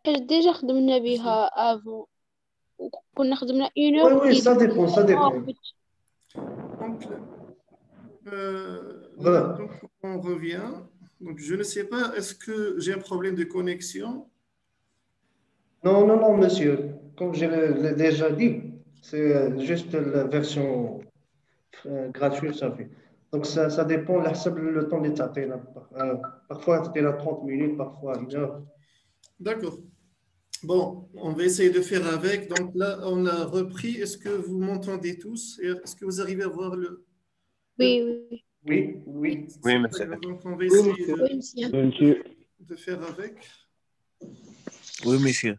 حاجة ديجا خدمنا بها افون وكنا خدمنا اون Oui, اور oui, ça dépend, ça dépend. Donc, là, Voilà. donc, on revient. Donc, je ne sais pas, est-ce que j'ai un problème de connexion? Non, non, non, monsieur. Comme je l'ai déjà dit, c'est juste la version gratuite, ça fait. Donc, ça dépend, le temps d'état. Parfois, c'était là 30 minutes, parfois 1 heure. D'accord. Bon, on va essayer de faire avec. Donc là, on a repris. Est-ce que vous m'entendez tous? Et est-ce que vous arrivez à voir le... وي وي Oui, oui. C'est Oui, pas monsieur. grave. Donc, on va Oui, essayer monsieur. وي مسيان Oui, monsieur. de faire avec. Oui, monsieur.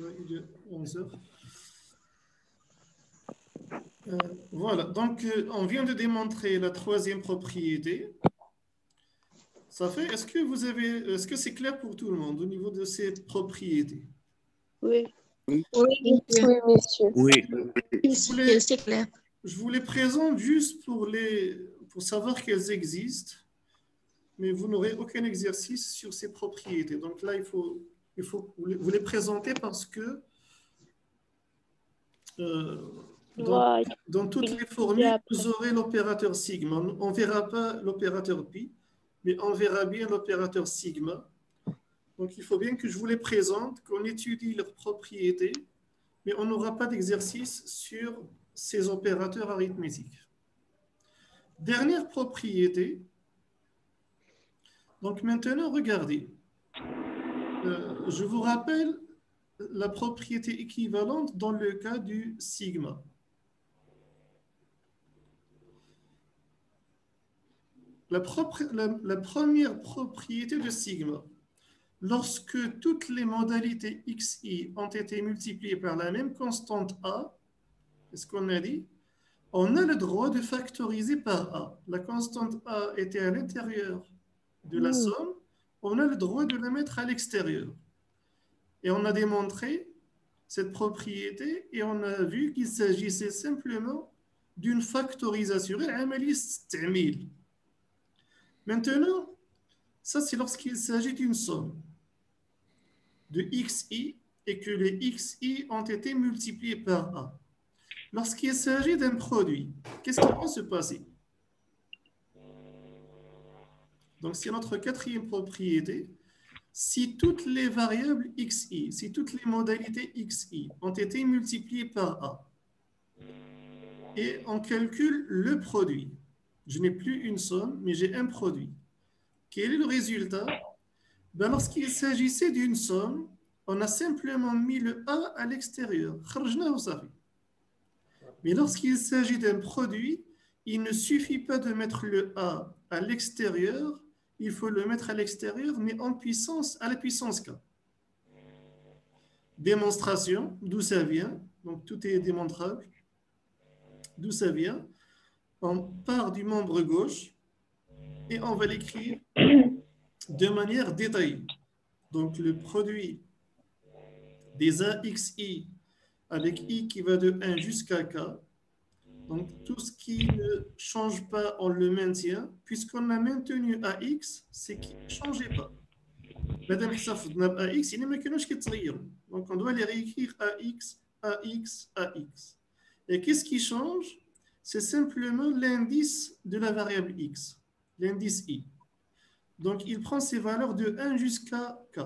Là, il est 11 heures. Voilà. Donc, on vient de démontrer la troisième propriété. Ça fait, est-ce que c'est clair pour tout le monde au niveau de ces propriétés? وي Oui, Oui, monsieur. Oui. c'est clair. Je vous les présente juste pour savoir qu'elles existent, mais vous n'aurez aucun exercice sur ces propriétés. Donc là, il faut vous les présenter parce que euh, واي dans toutes les formules, vous aurez l'opérateur sigma. On ne verra pas l'opérateur pi, mais on verra bien l'opérateur sigma. Donc, il faut bien que je vous les présente, qu'on étudie leurs propriétés, mais on n'aura pas d'exercice sur ces opérateurs arithmétiques. Dernière propriété. Donc, maintenant, regardez. Je vous rappelle la propriété équivalente dans le cas du sigma. La première propriété de sigma. Lorsque toutes les modalités xi ont été multipliées par la même constante a, est-ce qu'on a dit? On a le droit de factoriser par a. La constante a était à l'intérieur de la somme, on a le droit de la mettre à l'extérieur. Et on a démontré cette propriété et on a vu qu'il s'agissait simplement d'une factorisation. Maintenant, ça c'est lorsqu'il s'agit d'une somme de xi et que les xi ont été multipliés par a. Lorsqu'il s'agit d'un produit, qu'est-ce qui va se passer? Donc, c'est notre quatrième propriété. Si toutes les variables xi, si toutes les modalités xi ont été multipliées par a, et on calcule le produit, je n'ai plus une somme, mais j'ai un produit. Quel est le résultat? Ben, lorsqu'il s'agissait d'une somme, on a simplement mis le a à l'extérieur. Mais lorsqu'il s'agit d'un produit, il ne suffit pas de mettre le a à l'extérieur, il faut le mettre à l'extérieur, mais en puissance, à la puissance k. Démonstration, d'où ça vient? Donc tout est démontrable. D'où ça vient? On part du membre gauche et on va l'écrire de manière détaillée. Donc le produit des AXI avec I qui va de 1 jusqu'à K. Donc tout ce qui ne change pas, on le maintient. Puisqu'on a maintenu AX, c'est qu'il ne changeait pas. Madame حفظنا AX, il ne كانوش كيتغيروا. Donc on doit les réécrire AX, AX, AX. Et qu'est-ce qui change? C'est simplement l'indice de la variable X, l'indice I. Donc il prend ses valeurs de 1 jusqu'à K.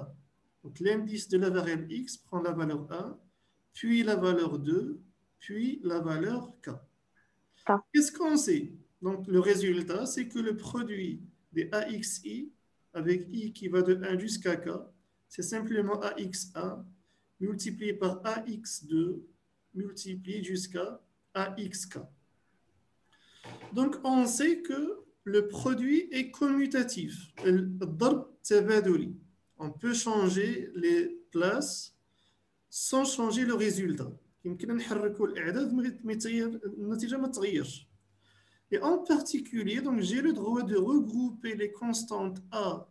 Donc l'indice de la variable X prend la valeur 1, puis la valeur 2, puis la valeur K. Qu'est-ce qu'on sait? Donc le résultat, c'est que le produit des AXI avec I qui va de 1 jusqu'à K, c'est simplement AX1 multiplié par AX2 multiplié jusqu'à AXK. Donc on sait que le produit est commutatif. On peut changer les places sans changer le résultat. Et en particulier, donc j'ai le droit de regrouper les constantes A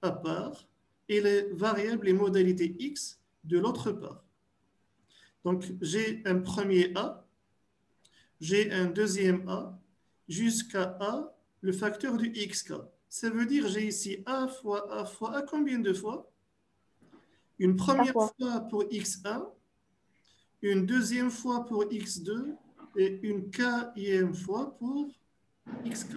à part et les variables et modalités X de l'autre part. Donc j'ai un premier A, j'ai un deuxième A, jusqu'à A, le facteur du XK. Ça veut dire j'ai ici A fois A fois A combien de fois? Une première fois. fois pour x1, une deuxième fois pour x2 et une kème fois pour xk.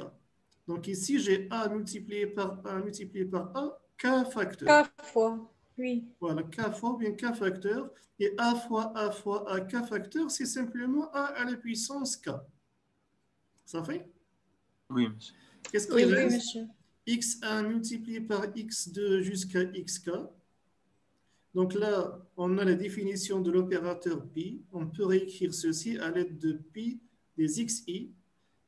Donc ici, j'ai A multiplié par A multiplié par A, k facteur. K fois, oui. Voilà, k fois ou bien k facteur. Et A fois A fois A, k facteur, c'est simplement A à la puissance k. Ça fait? Oui, monsieur. Qu'est-ce qui Oui, reste? monsieur. x1 multiplié par x2 jusqu'à xk. Donc là, on a la définition de l'opérateur pi. On peut réécrire ceci à l'aide de pi des xi,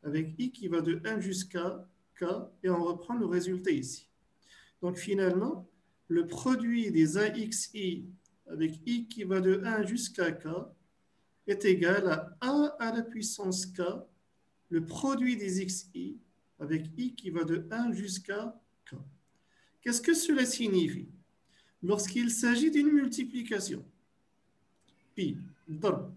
avec i qui va de 1 jusqu'à k, et on reprend le résultat ici. Donc finalement, le produit des axi avec i qui va de 1 jusqu'à k est égal à a à la puissance k, le produit des xi avec i qui va de 1 jusqu'à k. Qu'est-ce que cela signifie? Lorsqu'il s'agit d'une multiplication, pi, darb,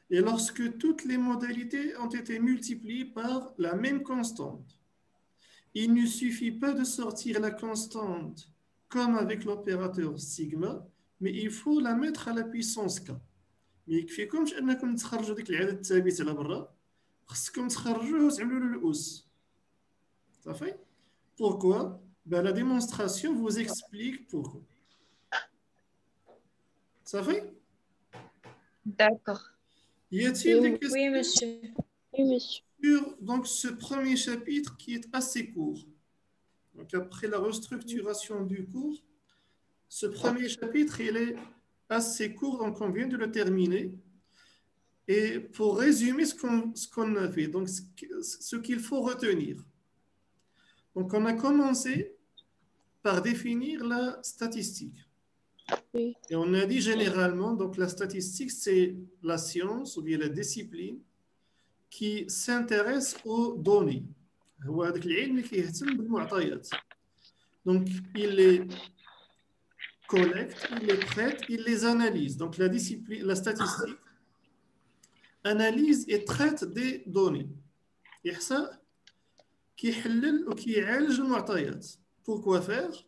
et lorsque toutes les modalités ont été multipliées par la même constante, il ne suffit pas de sortir la constante comme avec l'opérateur sigma, mais il faut la mettre à la puissance k. ما يكفيكمش انكم تخرجوا ديك العدد الثابت على برا، خصكم تخرجوه وتعملوا له الأس. صافي؟ Pourquoi? Ben, la démonstration vous explique pourquoi. Ça fait? D'accord. Y a-t-il des Oui, questions Oui, monsieur. Oui, monsieur. sur donc, ce premier chapitre qui est assez court? Donc, après la restructuration du cours, ce premier chapitre, il est assez court, donc on vient de le terminer. Et pour résumer ce qu'on a fait, donc ce qu'il faut retenir. Donc, on a commencé par définir la statistique. Oui. Et on a dit généralement, donc la statistique, c'est la science ou bien la discipline qui s'intéresse aux données. هو هذاك العلم اللي كيهتم بالمعطيات. Donc, il les collecte, il les traite, il les analyse. Donc, la discipline, la statistique analyse et traite des données. إحصاء كيحلل وكيعالج المعطيات. Pourquoi faire?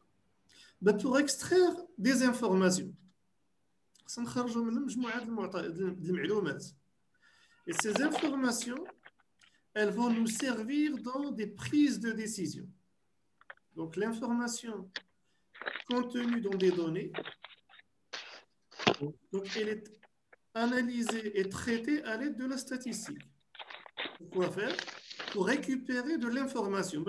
Ben, pour extraire des informations. سنخرجوا منهم مجموعة المعلومات. Et ces informations, elles vont nous servir dans des prises de décision. Donc, l'information contenue dans des données, donc elle est analysée et traitée à l'aide de la statistique. Pourquoi faire? Pour récupérer de l'information.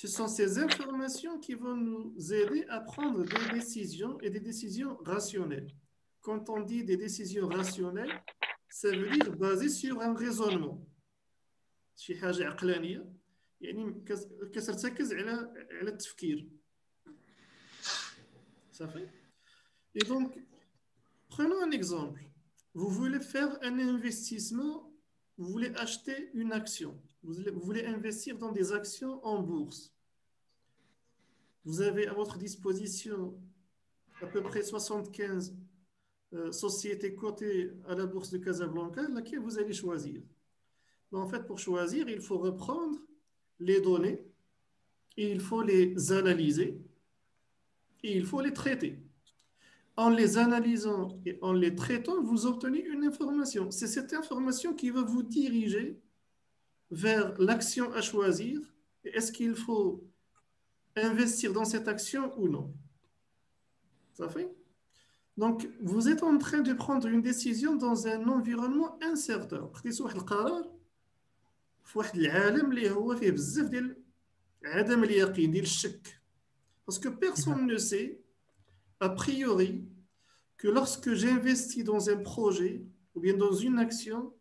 Ce sont ces informations qui vont nous aider à prendre des décisions et des décisions rationnelles. Quand on dit des décisions rationnelles, ça veut dire basées sur un raisonnement. شي حاجة عقلانية يعني كترتكز على التفكير. Ça fait? Et donc, prenons un exemple. Vous voulez faire un investissement, vous voulez acheter une action, vous voulez investir dans des actions en bourse. Vous avez à votre disposition à peu près 75 sociétés cotées à la bourse de Casablanca, laquelle vous allez choisir. Mais en fait, pour choisir, il faut reprendre les données, et il faut les analyser et il faut les traiter. En les analysant et en les traitant, vous obtenez une information. C'est cette information qui va vous diriger vers l'action à choisir. Est-ce qu'il faut investir dans cette action ou non? Ça fait? Donc, vous êtes en train de prendre une décision dans un environnement incertain. خديتوا واحد القرار في واحد العالم اللي هو فيه بزاف ديال عدم اليقين ديال الشك. Parce que personne ne sait a priori que lorsque j'investis dans un projet ou bien dans une action,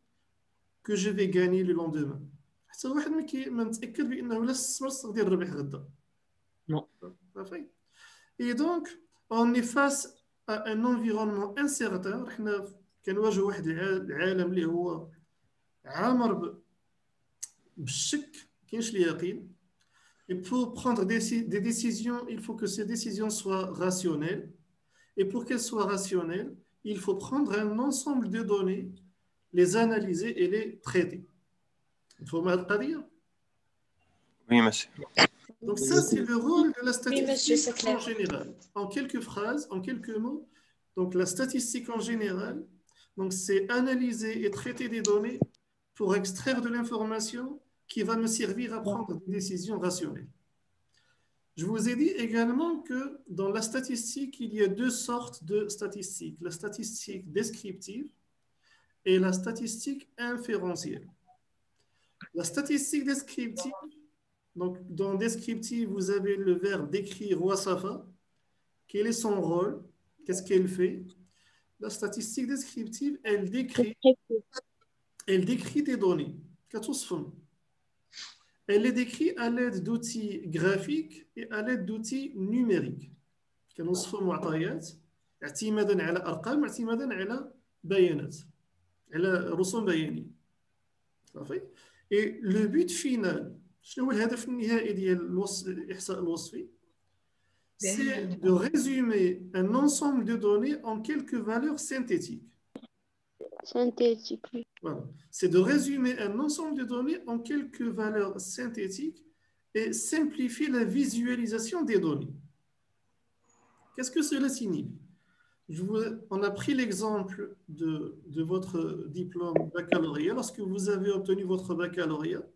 que je vais gagner le lendemain. حتى واحد ما متأكد بأنه لا استثمر تقدر الربح غدا. Non. Et donc, on est face à un environnement incertain. احنا كنواجهوا واحد العالم اللي هو عامر بالشك، كاينش اليقين. Et pour prendre des décisions, il faut que ces décisions soient rationnelles. Et pour qu'elles soient rationnelles, il faut prendre un ensemble de données, les analyser et les traiter. Il faut mal dire. Oui, monsieur. Donc ça, c'est le rôle de la Oui, monsieur, c'est statistique en clair. général. En quelques phrases, en quelques mots, donc la statistique en général, donc c'est analyser et traiter des données pour extraire de l'information qui va me servir à prendre des décisions rationnelles. Je vous ai dit également que dans la statistique, il y a deux sortes de statistiques, la statistique descriptive et la statistique inférentielle. La statistique descriptive, donc dans descriptive, vous avez le verbe décrire wasafa. Quel est son rôle? Qu'est-ce qu'elle fait? La statistique descriptive, elle décrit des données. كتصفهم. Elle les décrit à l'aide d'outils graphiques et à l'aide d'outils numériques. كنوصفوا معطيات اعتمادا على ارقام اعتمادا على بيانات على رسوم بيانيه صافي. Et le but final, شنو هو الهدف النهائي ديال الاحصاء الوصفي؟ C'est de résumer un ensemble de données en quelques valeurs synthétiques. synthétique. Voilà. C'est de résumer un ensemble de données en quelques valeurs synthétiques et simplifier la visualisation des données. Qu'est-ce que cela signifie? On a pris l'exemple de votre diplôme baccalauréat. Lorsque vous avez obtenu votre baccalauréat,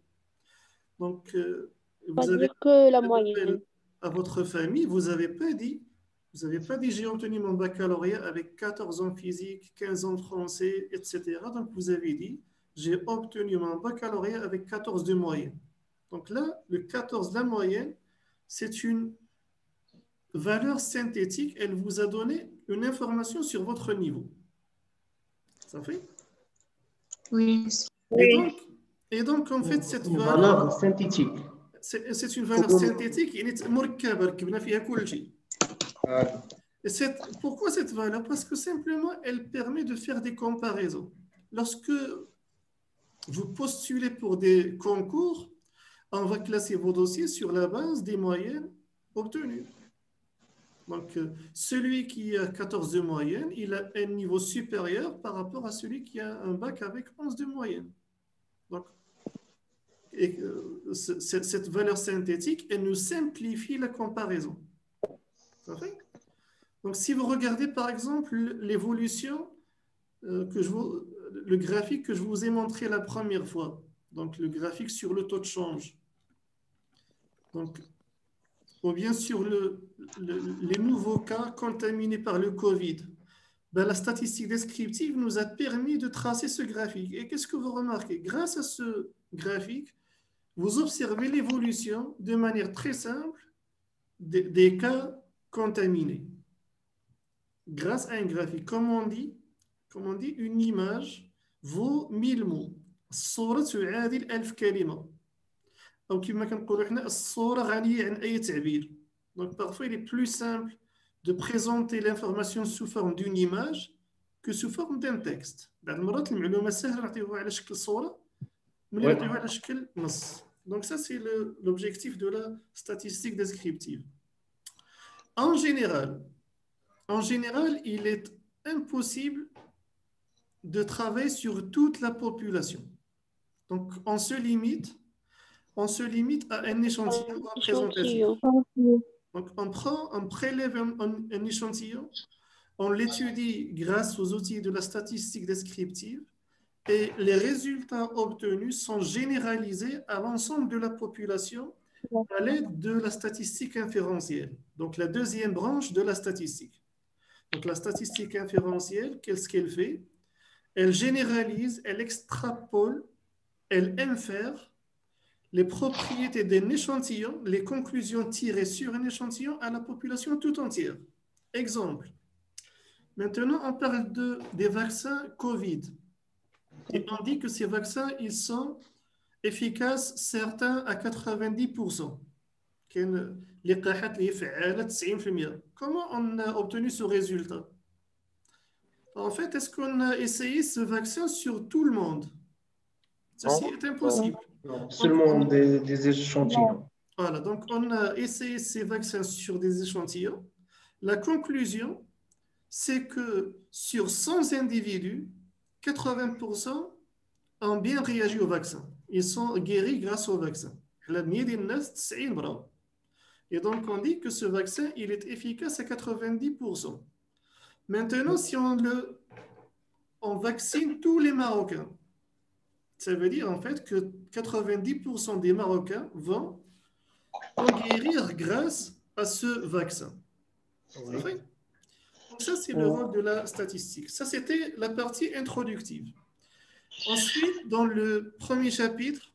donc vous avez Pas-dire que la fait moyenne. appel à votre famille, vous n'avez pas dit j'ai obtenu mon baccalauréat avec 14 ans de physique, 15 ans de français, etc. Donc vous avez dit j'ai obtenu mon baccalauréat avec 14 de moyenne. Donc là, le 14 de la moyenne, c'est une valeur synthétique, elle vous a donné une information sur votre niveau. Ça fait? Oui. Et donc en fait, cette Une valeur, valeur synthétique. c'est une valeur synthétique, elle est مركبة ركبنا فيها كل شيء. Et pourquoi cette valeur? Parce que simplement, elle permet de faire des comparaisons. Lorsque vous postulez pour des concours, on va classer vos dossiers sur la base des moyennes obtenues. Donc, celui qui a 14 de moyenne, il a un niveau supérieur par rapport à celui qui a un bac avec 11 de moyenne. Donc, cette valeur synthétique, elle nous simplifie la comparaison. Ça fait? Donc, si vous regardez par exemple l'évolution, le graphique que je vous ai montré la première fois, donc le graphique sur le taux de change, donc, ou bien sur les nouveaux cas contaminés par le Covid, ben, la statistique descriptive nous a permis de tracer ce graphique. Et qu'est-ce que vous remarquez? Grâce à ce graphique, vous observez l'évolution de manière très simple des cas contaminés. Grâce à un graphique, comme on dit, une image vaut 1000 mots. الصورة تعادل 1000 كلمة. أو كما كنقولوا حنا الصورة غنية عن أي تعبير. Donc parfois il est plus simple de présenter l'information sous forme d'une image que sous forme d'un texte. بعض المرات المعلومة سهلة نعطيوها على شكل صورة ملي نعطيوها على شكل نص. Donc ça c'est l'objectif de la statistique descriptive. En général, il est impossible de travailler sur toute la population. Donc, on se limite à un échantillon représentatif. Donc, on prélève un échantillon, on l'étudie grâce aux outils de la statistique descriptive et les résultats obtenus sont généralisés à l'ensemble de la population à l'aide de la statistique inférentielle. Donc, la deuxième branche de la statistique. Donc, la statistique inférentielle, qu'est-ce qu'elle fait? Elle généralise, elle extrapole, elle infère les propriétés d'un échantillon, les conclusions tirées sur un échantillon à la population tout entière. Exemple. Maintenant, on parle des vaccins Covid. Et on dit que ces vaccins, ils sont efficaces, certains à 90%. Comment on a obtenu ce résultat? En fait, est-ce qu'on a essayé ce vaccin sur tout le monde? Ceci est impossible. Non, seulement des échantillons. Voilà, donc on a essayé ces vaccins sur des échantillons. La conclusion, c'est que sur 100 individus, 80% ont bien réagi au vaccin. Ils sont guéris grâce au vaccin. على 100 ديال الناس 90 براو. Et donc on dit que ce vaccin il est efficace à 90%. Maintenant si on vaccine tous les Marocains, ça veut dire en fait que 90% des Marocains vont guérir grâce à ce vaccin. Oui. Donc ça, c'est le rôle de la statistique. Ça, c'était la partie introductive. Ensuite, dans le premier chapitre,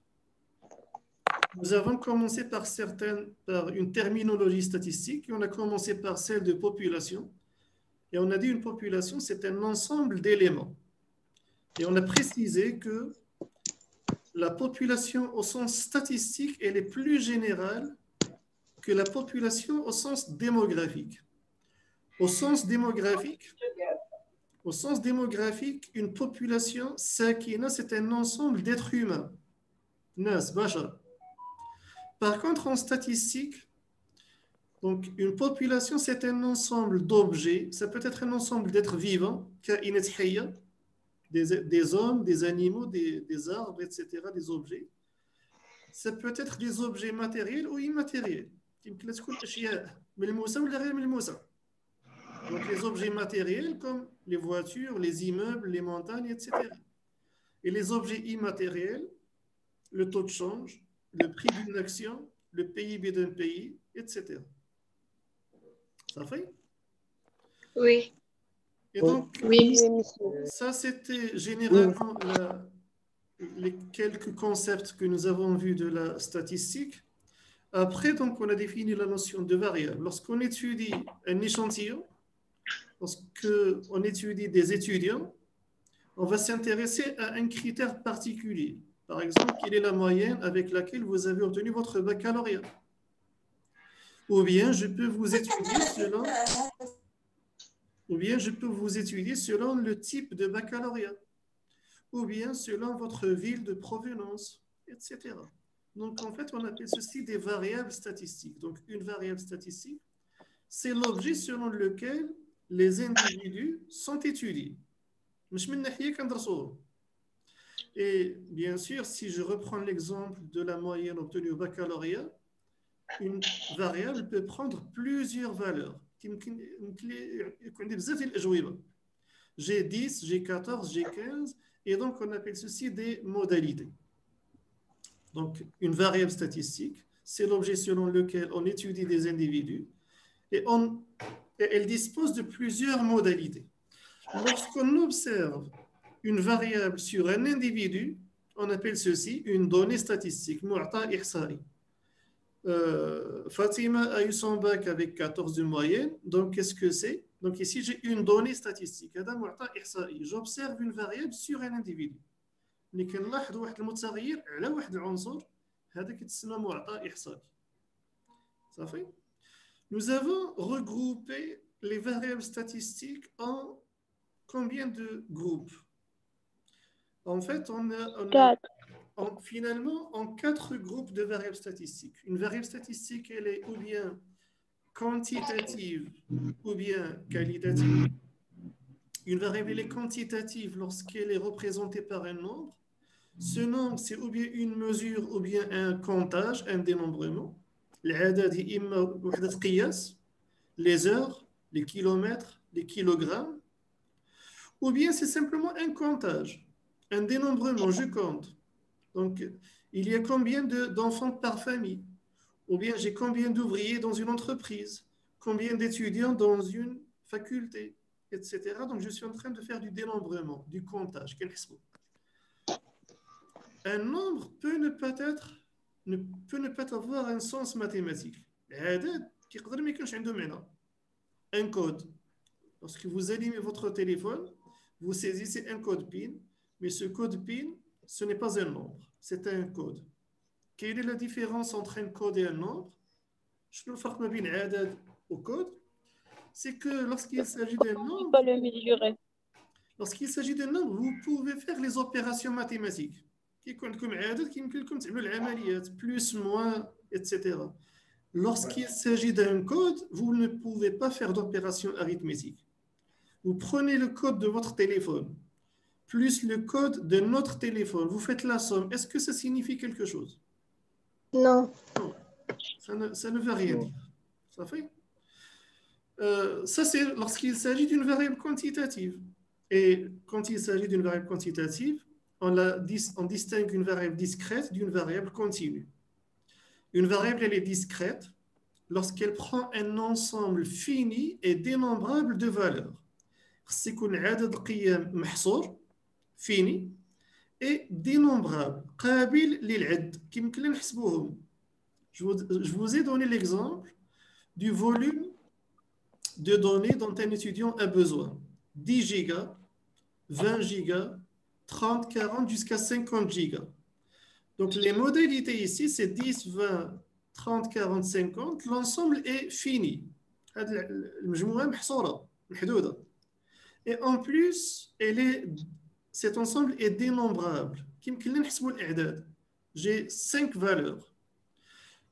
nous avons commencé par une terminologie statistique et on a commencé par celle de population. Et on a dit une population, c'est un ensemble d'éléments. Et on a précisé que la population au sens statistique, elle est plus générale que la population au sens démographique. Au sens démographique, une population, sakina, c'est un ensemble d'êtres humains. Nas, bashar. Par contre, en statistique, donc une population, c'est un ensemble d'objets. Ça peut être un ensemble d'êtres vivants, des hommes, des animaux, des arbres, etc., des objets. Ça peut être des objets matériels ou immatériels. Donc les objets matériels comme les voitures, les immeubles, les montagnes, etc. Et les objets immatériels, le taux de change, le prix d'une action, le PIB d'un pays, etc. Ça fait? Oui. Et donc, Oui. ça c'était généralement les quelques concepts que nous avons vus de la statistique. Après, donc, on a défini la notion de variable. Lorsqu'on étudie un échantillon, lorsqu'on étudie des étudiants, on va s'intéresser à un critère particulier. Par exemple, quelle est la moyenne avec laquelle vous avez obtenu votre baccalauréat? Ou bien, je peux vous étudier selon le type de baccalauréat. Ou bien selon votre ville de provenance, etc. Donc, en fait, on appelle ceci des variables statistiques. Donc, une variable statistique, c'est l'objet selon lequel les individus sont étudiés. Et bien sûr, si je reprends l'exemple de la moyenne obtenue au baccalauréat, une variable peut prendre plusieurs valeurs. J'ai 10, j'ai 14, j'ai 15, et donc on appelle ceci des modalités. Donc, une variable statistique, c'est l'objet selon lequel on étudie des individus et elle dispose de plusieurs modalités. Lorsqu'on observe une variable sur un individu, on appelle ceci une donnée statistique, mu'ta ihsa'i. Fatima a eu son bac avec 14 de moyenne, donc qu'est-ce que c'est? Donc ici, j'ai une donnée statistique. J'observe une variable sur un individu. Mais كنلاحظ واحد المتغير على واحد العنصر هذا كيتسمى معطى إحصائي. صافي. Nous avons regroupé les variables statistiques en combien de groupes? En fait, on a finalement en 4 groupes de variables statistiques. Une variable statistique, elle est ou bien quantitative ou bien qualitative. Une variable elle est quantitative lorsqu'elle est représentée par un nombre. Ce nombre, c'est ou bien une mesure ou bien un comptage, un dénombrement. Les heures, les kilomètres, les kilogrammes. Ou bien c'est simplement un comptage, un dénombrement, je compte. Donc, il y a combien d'enfants par famille? Ou bien j'ai combien d'ouvriers dans une entreprise? Combien d'étudiants dans une faculté? Etc. Donc, je suis en train de faire du dénombrement, du comptage. Un nombre peut ne pas avoir un sens mathématique. Un code. Lorsque vous allumez votre téléphone, vous saisissez un code PIN, mais ce code PIN, ce n'est pas un nombre, c'est un code. Quelle est la différence entre un code et un nombre? شنو الفرق ما بين عدد وكود؟ C'est que lorsqu'il s'agit d'un nombre, pas le mesurer. Lorsqu'il s'agit d'un nombre, vous pouvez faire les opérations mathématiques. كيكون لكم عدد كيمكن لكم تعملوا العمليات plus, moins, etc. Lorsqu'il s'agit d'un code, vous ne pouvez pas faire d'opération arithmétique. Vous prenez le code de votre téléphone plus le code de notre téléphone, vous faites la somme. Est-ce que ça signifie quelque chose? Non. Non, ça ne veut rien dire. Ça fait ça, c'est lorsqu'il s'agit d'une variable quantitative. Et quand il s'agit d'une variable quantitative, on distingue une variable discrète d'une variable continue. Une variable, elle est discrète lorsqu'elle prend un ensemble fini et dénombrable de valeurs. خص يكون عدد قيم محصور fini et dénombrable قابل للعد كيمكن لنا نحسبوهم. Je vous ai donné l'exemple du volume de données dont un étudiant a besoin. 10 gigas, 20 gigas, 30, 40 jusqu'à 50 gigas. Donc les modalités ici, c'est 10, 20, 30, 40, 50. L'ensemble est fini. المجموعة محصورة محدودة. Et en plus, cet ensemble est dénombrable. كيمكن لنا نحسبوا الأعداد. J'ai 5 valeurs.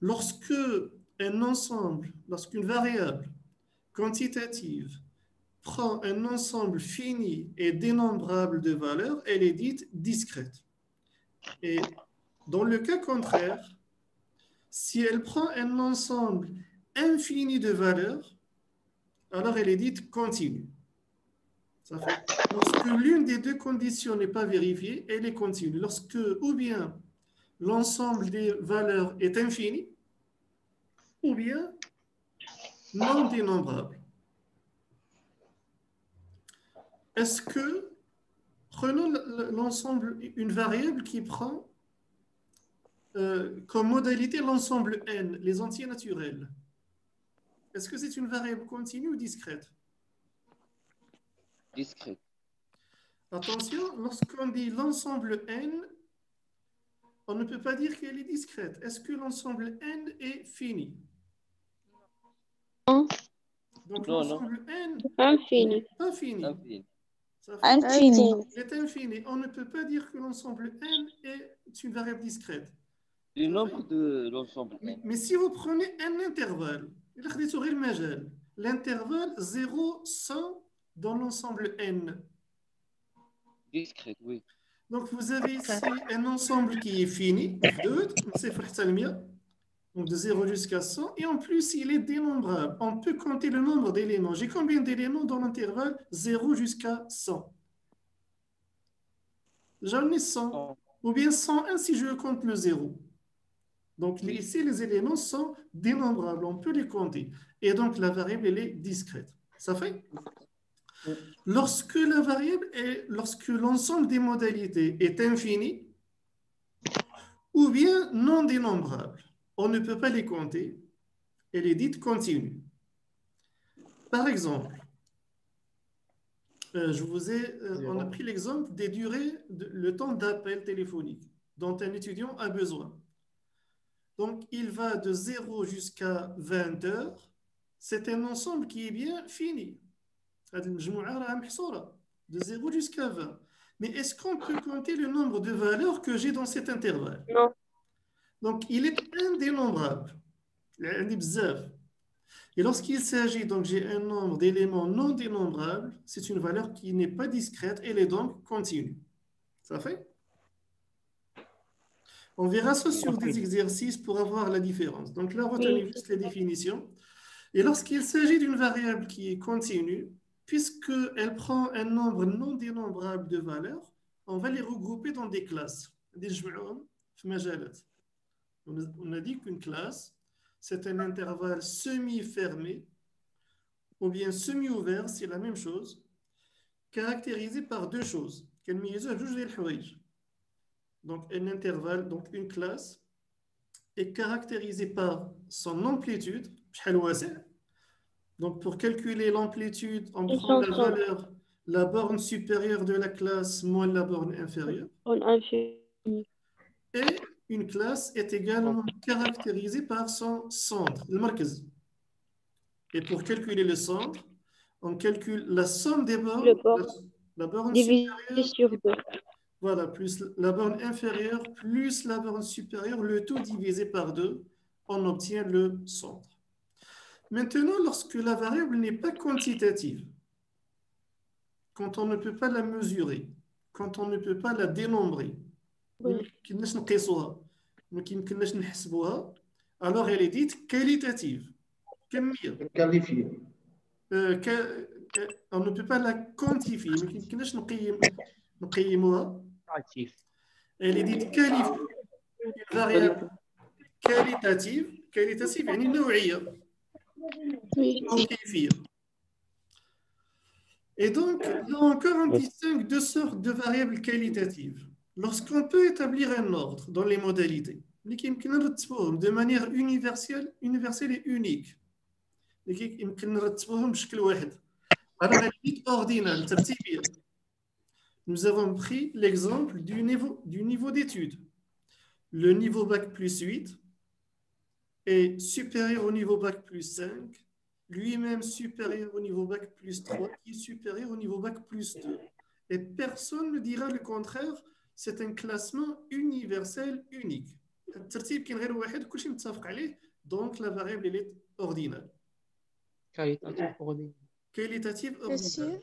Lorsque un ensemble, lorsqu'une variable quantitative prend un ensemble fini et dénombrable de valeurs, elle est dite discrète. Et dans le cas contraire, si elle prend un ensemble infini de valeurs, alors elle est dite continue. Ça fait, lorsque l'une des deux conditions n'est pas vérifiée, elle est continue. Lorsque, ou bien, l'ensemble des valeurs est infini, ou bien non dénombrable. Est-ce que, prenons l'ensemble, une variable qui prend comme modalité l'ensemble n, les entiers naturels. Est-ce que c'est une variable continue ou discrète? Discrète. Attention, lorsqu'on dit l'ensemble n, on ne peut pas dire qu'elle est discrète. Est-ce que l'ensemble n est fini? Non. Donc Non, l'ensemble n Infini. n'est pas fini. Infini. Ça fait- Infini. Il est infini. On ne peut pas dire que l'ensemble n est une variable discrète. Le nombre de l'ensemble n. Mais si vous prenez un intervalle, l'intervalle 0-100 dans l'ensemble n. Discrète, oui. Donc vous avez ici un ensemble qui est fini, donc de 0 jusqu'à 100, et en plus il est dénombrable. On peut compter le nombre d'éléments. J'ai combien d'éléments dans l'intervalle 0 jusqu'à 100? J'en ai 100, ou bien 101 si je compte le 0. Donc ici, les éléments sont dénombrables, on peut les compter. Et donc la variable, elle est discrète. Ça fait? Lorsque lorsque l'ensemble des modalités est infini, ou bien non dénombrable, on ne peut pas les compter, elle est dite continue. Par exemple, on a pris l'exemple des durées, le temps d'appel téléphonique dont un étudiant a besoin. Donc, il va de 0 jusqu'à 20 heures. C'est un ensemble qui est bien fini. De 0 jusqu'à 20. Mais est-ce qu'on peut compter le nombre de valeurs que j'ai dans cet intervalle? Non. Donc, il est indénombrable. Et lorsqu'il s'agit, donc j'ai un nombre d'éléments non dénombrables, c'est une valeur qui n'est pas discrète, elle est donc continue. Ça fait? On verra ça sur des exercices pour avoir la différence. Donc là, retenez juste les définitions. Et lorsqu'il s'agit d'une variable qui est continue, puisqu'elle prend un nombre non dénombrable de valeurs, on va les regrouper dans des classes. On a dit qu'une classe, c'est un intervalle semi-fermé ou bien semi-ouvert, c'est la même chose, caractérisé par deux choses. Donc, un intervalle, donc une classe, est caractérisée par son amplitude. Donc, pour calculer l'amplitude, on prend la valeur, la borne supérieure de la classe moins la borne inférieure. Et une classe est également caractérisée par son centre, le markaz. Et pour calculer le centre, on calcule la somme des bornes, la borne supérieure. Voilà, plus la borne inférieure, plus la borne supérieure, le tout divisé par 2, on obtient le centre. Maintenant, lorsque la variable n'est pas quantitative, quand on ne peut pas la mesurer, quand on ne peut pas la dénombrer, ما يمكنناش نحسبوها alors elle est dite qualitative كمية qualifié. On ne peut pas la quantifier ما يمكنناش نقيموها elle est dite qualifiée une variable qualitative يعني نوعية Oui. أو كيفية. Et donc, là encore, on distingue deux sortes de variables qualitatives. Lorsqu'on peut établir un ordre dans les modalités, de manière universelle et unique, alors elle est ordinale, ترتيبية. Nous avons pris l'exemple du niveau d'études. Le niveau bac plus 8 est supérieur au niveau bac plus 5, lui-même supérieur au niveau bac plus 3, qui est supérieur au niveau bac plus 2. Et personne ne dira le contraire, c'est un classement universel unique. الترتيب كاين غير واحد كلشي متفق عليه donc la variable elle est ordinale. Qualitative ordinale. Monsieur,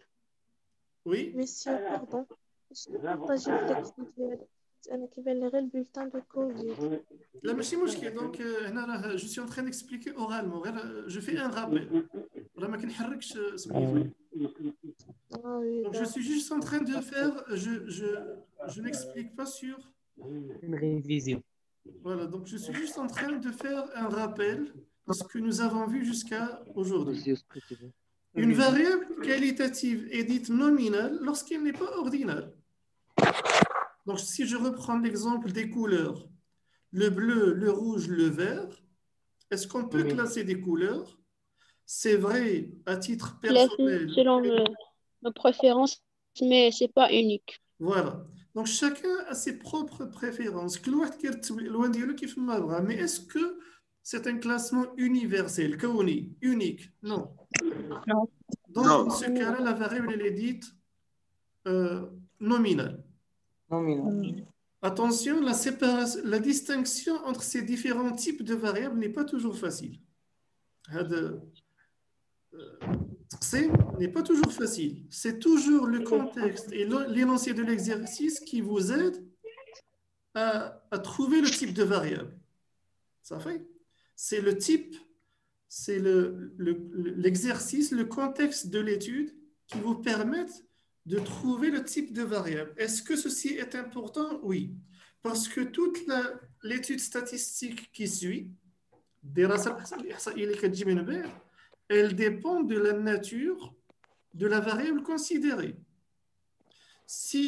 Oui. monsieur, pardon. Je peux partager l'exemple ديالك. أنا كيبان لي غير البولتان دو كوفيد. لا ماشي مشكل دونك هنا راه جو سي en train d'expliquer oralement غير جو في ان رابيل راه ما كنحركش سميتو. Ah oui, Donc je suis juste en train de faire je n'explique pas sur une révision. Voilà, donc je suis juste en train de faire un rappel de ce que nous avons vu jusqu'à aujourd'hui. Une variable qualitative est dite nominale lorsqu'elle n'est pas ordinale. Donc si je reprends l'exemple des couleurs, le bleu, le rouge, le vert, est-ce qu'on peut classer des couleurs? C'est vrai à titre personnel. Selon nos préférences, mais ce n'est pas unique. Voilà. Donc chacun a ses propres préférences. Mais est-ce que c'est un classement universel, unique? Non. Non. Donc dans ce cas-là, la variable elle est dite nominale. Attention, la distinction entre ces différents types de variables n'est pas toujours facile. N'est pas toujours facile. C'est toujours le contexte et l'énoncé de l'exercice qui vous aide à trouver le type de variable. Ça fait? C'est le type, c'est l'exercice, le contexte de l'étude qui vous permettent de trouver le type de variable. Est-ce que ceci est important? Oui. Parce que toute l'étude statistique qui suit, elle dépend de la nature de la variable considérée. Si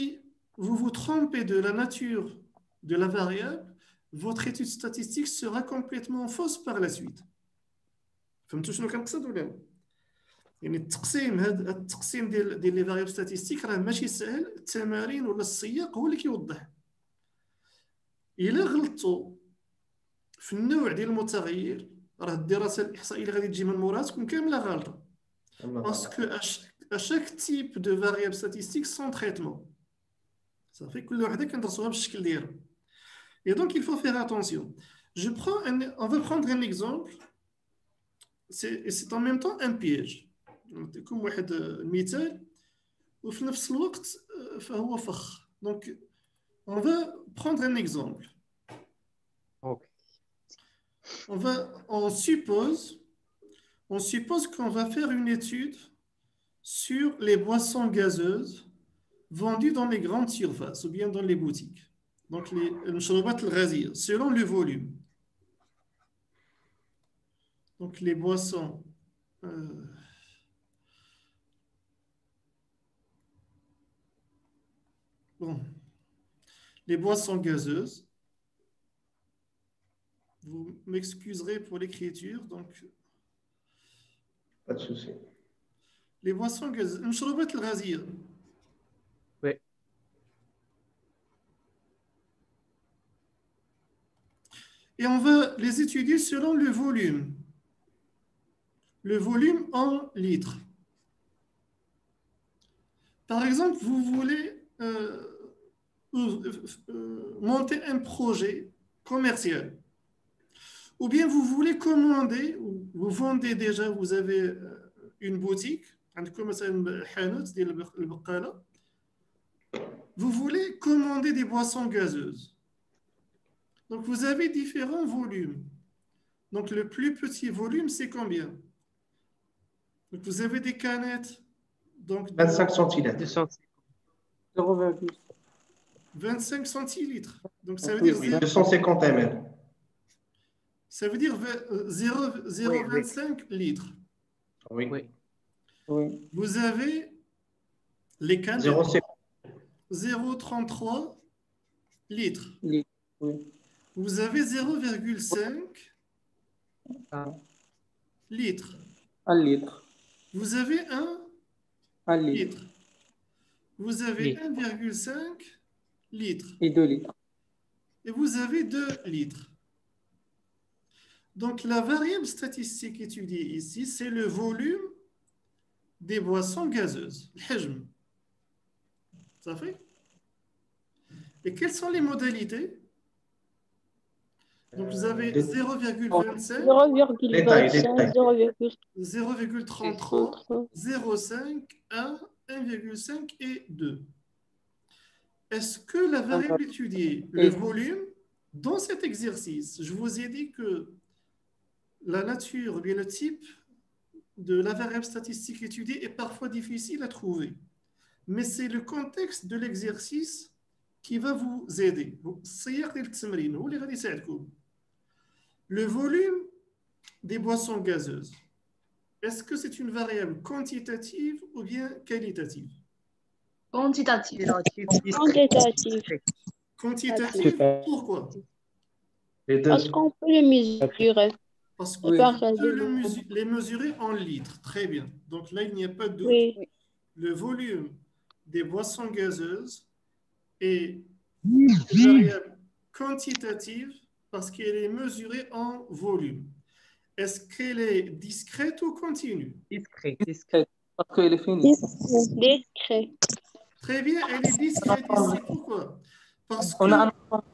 vous vous trompez de la nature de la variable, votre étude statistique sera complètement fausse par la suite. فهمتوا شنو كنقصد ولا لا؟ يعني التقسيم ديال لي فاريابل ستاتيستيك راه ماشي سهل، التمارين ولا السياق هو اللي كيوضح. الا غلطتوا في النوع ديال المتغير راه الدراسه الاحصائيه اللي غادي تجي من موراها تكون كامله غلطه. باسكو à chaque type de variable statistique son traitement. صافي كل وحده كندرسوها بالشكل ديالها. Et donc il faut faire attention. On va prendre un exemple. C'est en même temps un piège. نعطيكم واحد المثال وفي نفس الوقت فهو فخ. Donc on va prendre un exemple. Okay. On suppose qu'on va faire une étude sur les boissons gazeuses vendues dans les grandes surfaces ou bien dans les boutiques. Donc les المشروبات الغازية selon le volume. Donc les boissons les boissons gazeuses. Vous m'excuserez pour l'écriture, donc. Pas de souci. Les boissons gazeuses. المشروبات الغازية. Oui. Et on va les étudier selon le volume. Le volume en litres. Par exemple, vous voulez monter un projet commercial. Ou bien vous voulez commander, ou vous vendez déjà, vous avez une boutique, vous voulez commander des boissons gazeuses. Donc, vous avez différents volumes. Donc, le plus petit volume, c'est combien? Donc, vous avez des canettes. Donc, 25 centilitres. 25 centilitres. Donc, ça veut dire 250 ml. Ça veut dire 0,25 litres. Oui. Vous avez les canettes 0,33 litres. Vous avez 0,5 litres. Vous avez 1 litre. Vous avez 1,5 litres. Et 2 litres. Et vous avez 2 litres. Donc, la variable statistique étudiée ici, c'est le volume des boissons gazeuses, le hajm. Ça fait? Et quelles sont les modalités? Donc, vous avez 0,25, 0,33, 0,5, 1, 1,5 et 2. Est-ce que la variable étudiée, le volume, dans cet exercice, je vous ai dit que la nature, bien le type de la variable statistique étudiée est parfois difficile à trouver. Mais c'est le contexte de l'exercice qui va vous aider. Le volume des boissons gazeuses, est-ce que c'est une variable quantitative ou bien qualitative? Quantitative. Quantitative, pourquoi? Parce qu'on peut le mesurer. Parce qu'on peut les mesurer en litres. Très bien. Donc là, il n'y a pas de doute. Oui. Le volume des boissons gazeuses est une variable quantitative parce qu'elle est mesurée en volume. Est-ce qu'elle est discrète ou continue? Discrète. Parce qu'elle est finie. Discret. Très bien, elle est discrète ici. Pourquoi? Parce que... On a un ensemble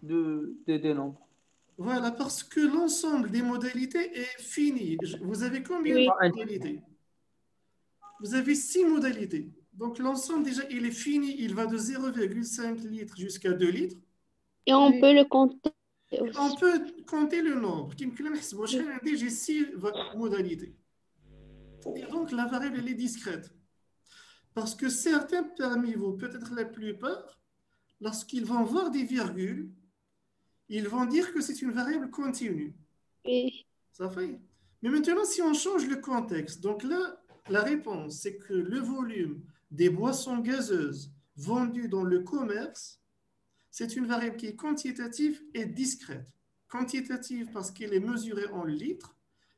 de nombres. Voilà, parce que l'ensemble des modalités est fini. Vous avez combien de modalités? Vous avez 6 modalités. Donc, l'ensemble, déjà, il est fini. Il va de 0,5 litres jusqu'à 2 litres. Et on peut le compter. On peut compter le nombre. J'ai 6 modalités. Et donc, la variable, elle est discrète. Parce que certains parmi vous, peut-être la plupart, lorsqu'ils vont voir des virgules, ils vont dire que c'est une variable continue. Oui. Ça fait. Mais maintenant, si on change le contexte, donc là, la réponse, c'est que le volume des boissons gazeuses vendues dans le commerce, c'est une variable qui est quantitative et discrète. Quantitative parce qu'elle est mesurée en litres,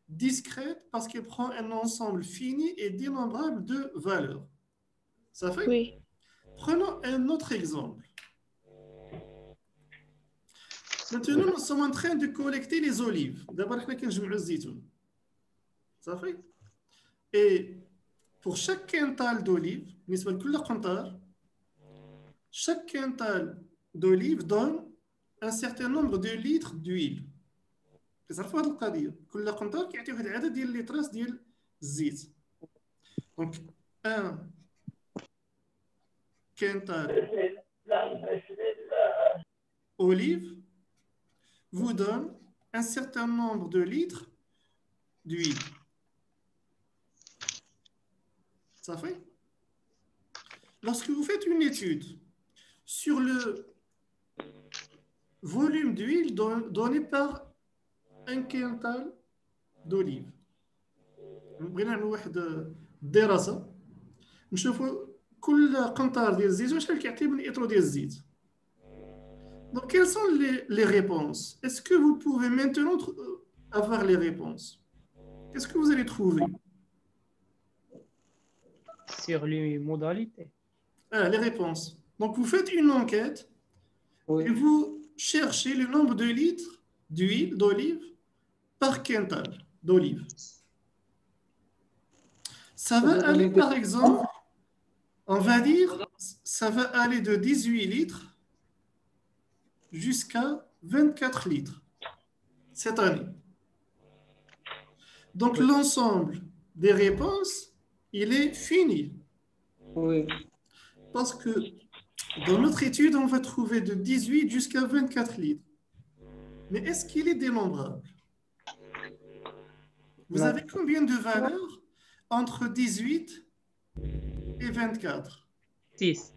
discrète parce qu'elle prend un ensemble fini et dénombrable de valeurs. Ça fait? Oui. Prenons un autre exemple. Maintenant, nous sommes en train de collecter les olives. D'abord, nous allons les zitoun. Ça fait? Et pour chaque quintal d'olives, chaque quintal d'olives donne un certain nombre de litres d'huile. كتعرفوا هذه القضيه كل قنطار كيعطي واحد العدد ديال الليترات ديال الزيت. دونك ان quintal olive vous donne un certain nombre de litres d'huile. Ça fait? Lorsque vous faites une étude sur le volume d'huile donné par un quintal d'olive, بغينا نعملوا واحد الدراسه نشوفوا كل قنطار ديال الزيت واش كيعطي من اطرو ديال الزيت. Donc, quelles sont les réponses? Est-ce que vous pouvez maintenant avoir les réponses? Qu'est-ce que vous allez trouver? Sur les modalités. Les réponses. Donc, vous faites une enquête et vous cherchez le nombre de litres d'huile d'olive par quintal d'olive. Ça va aller, par exemple, on va dire, ça va aller de 18 litres jusqu'à 24 litres cette année. Donc, l'ensemble des réponses, il est fini. Oui. Parce que dans notre étude, on va trouver de 18 jusqu'à 24 litres. Mais est-ce qu'il est dénombrable? Vous Non. avez combien de valeurs entre 18 et 24? 6.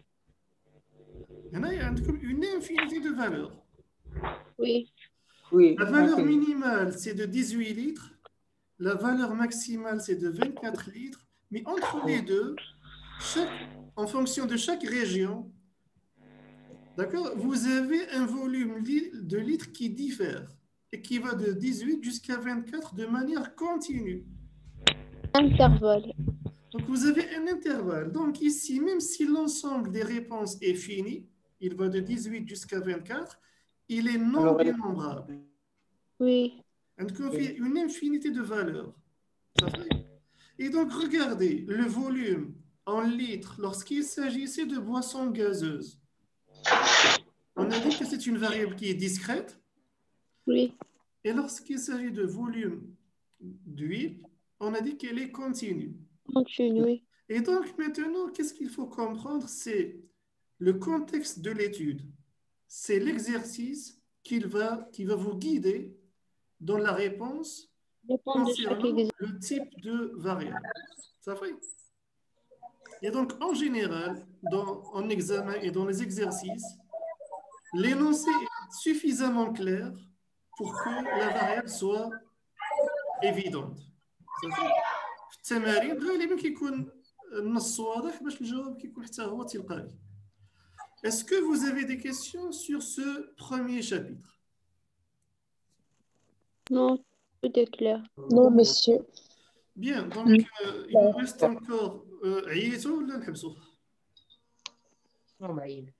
Il y en a une infinité de valeurs. Oui. Oui, La valeur infini. minimale, c'est de 18 litres. La valeur maximale, c'est de 24 litres. Mais entre les deux, en fonction de chaque région, d'accord, vous avez un volume de litres qui diffère et qui va de 18 jusqu'à 24 de manière continue. Intervalle. Donc, vous avez un intervalle. Donc, ici, même si l'ensemble des réponses est fini, il va de 18 jusqu'à 24, il est non Alors, dénombrable. Oui. Donc, on fait une infinité de valeurs. Ça fait? Et donc, regardez, le volume en litres lorsqu'il s'agissait de boissons gazeuses. On a dit que c'est une variable qui est discrète. Oui. Et lorsqu'il s'agit de volume d'huile, on a dit qu'elle est continue. Continue, oui. Et donc, maintenant, qu'est-ce qu'il faut comprendre? C'est le contexte de l'étude. C'est l'exercice qui va vous guider dans la réponse Dépend de chaque concernant exercice. le type de variable. Ça fait? Et donc, en général, en examen et dans les exercices, l'énoncé est suffisamment clair pour que la variable soit évidente. Ça fait? في التمارين غالبا كيكون النص واضح باش الجواب كيكون حتى هو تلقائي. Est-ce que vous avez des questions sur ce premier chapitre? Non, tout est clair. Non, monsieur. Bien, donc il nous reste encore عييتوا ولا نحبسوا؟ Non, معين.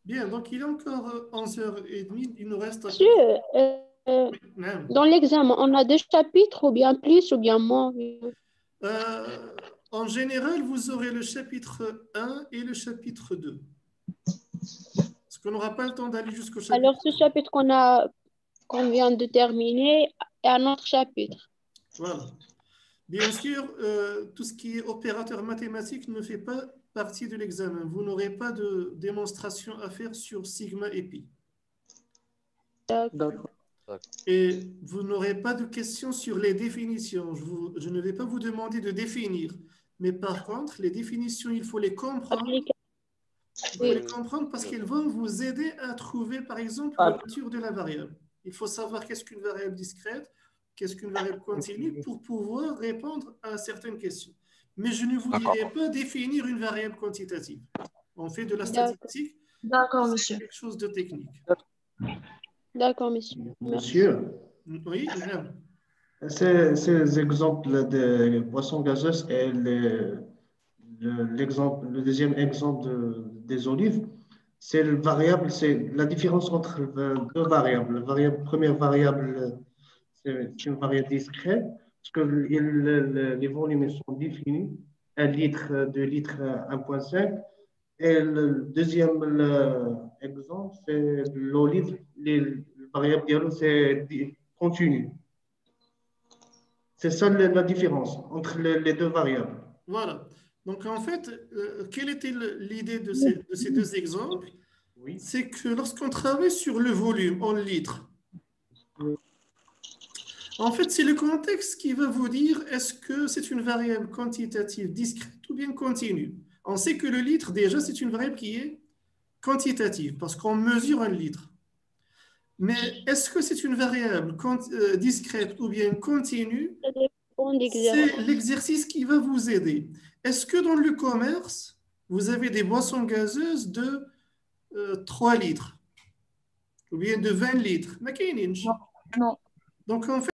Bien, donc il est encore 11h30, il nous reste... Monsieur, Oui, نعم. dans l'examen, on a 2 chapitres ou bien plus ou bien moins? En général, vous aurez le chapitre 1 et le chapitre 2. Parce qu'on n'aura pas le temps d'aller jusqu'au chapitre. Alors, ce chapitre qu'on vient de terminer est un autre chapitre. Voilà. Bien sûr, tout ce qui est opérateur mathématique ne fait pas partie de l'examen. Vous n'aurez pas de démonstration à faire sur sigma et pi. D'accord. Et vous n'aurez pas de questions sur les définitions. Je ne vais pas vous demander de définir. Mais par contre, les définitions, il faut les comprendre. Il faut les comprendre parce qu'ils vont vous aider à trouver, par exemple, la nature de la variable. Il faut savoir qu'est-ce qu'une variable discrète, qu'est-ce qu'une variable continue pour pouvoir répondre à certaines questions. Mais je ne vous dirai pas définir une variable quantitative. On fait de la statistique. D'accord, monsieur. C'est quelque chose de technique. D'accord, monsieur. Monsieur, Oui, ces exemples de boissons gazeuses et le deuxième exemple des olives, c'est la différence entre deux variables. Première variable, c'est une variable discrète, parce que les volumes sont définis, 1 litre, 2 litres, 1,5. Et le deuxième exemple, c'est l'olive, la variable dialogue, c'est continue. C'est ça la différence entre les deux variables. Voilà. Donc, en fait, quelle était l'idée de ces deux exemples? Oui. C'est que lorsqu'on travaille sur le volume en litres, en fait, c'est le contexte qui va vous dire est-ce que c'est une variable quantitative discrète ou bien continue. On sait que le litre, déjà, c'est une variable qui est quantitative parce qu'on mesure un litre. Mais est-ce que c'est une variable discrète ou bien continue? C'est l'exercice qui va vous aider. Est-ce que dans le commerce, vous avez des boissons gazeuses de 3 litres ou bien de 20 litres? Non. Donc, en fait,